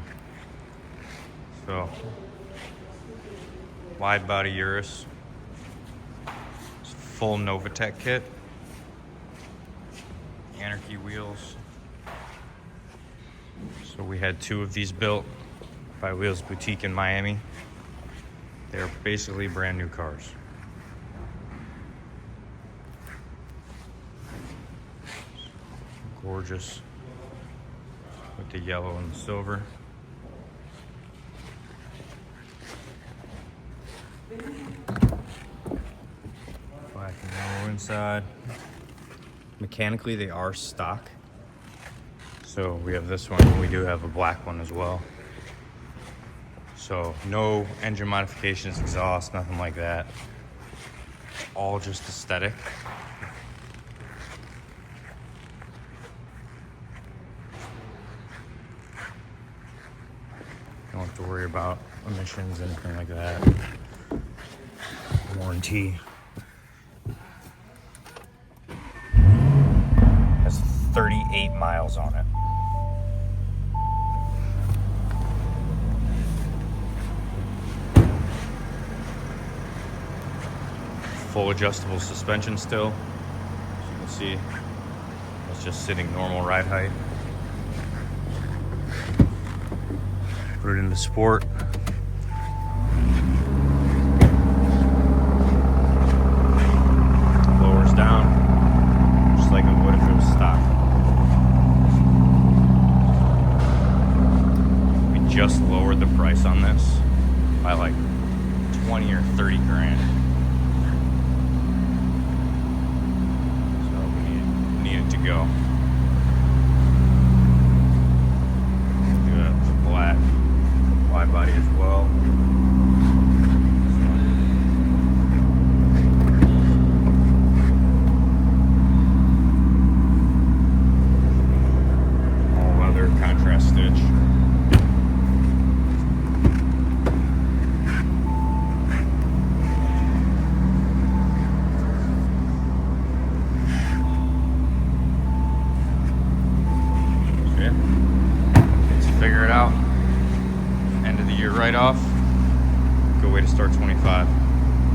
man. So, Widebody Urus. It's full Novitec kit. ANRKY wheels. So we had 2 of these built by Wheels Boutique in Miami. They're basically brand new cars. Gorgeous with the yellow and the silver. Black and yellow inside. Mechanically, they are stock. So we have this one, and we do have a black one as well. So no engine modifications, exhaust, nothing like that. All just aesthetic. Don't have to worry about emissions, anything like that. Warranty. Has 38 miles on it. Full adjustable suspension still. As you can see, it's just sitting normal ride height. Put it into sport. Lowers down, just like it would if it was stock. We just lowered the price on this by like 20 or 30 grand. To go. Do a black wide body as well. All leather contrast stitch. Figure it out. End of the year write-off. Good way to start 25.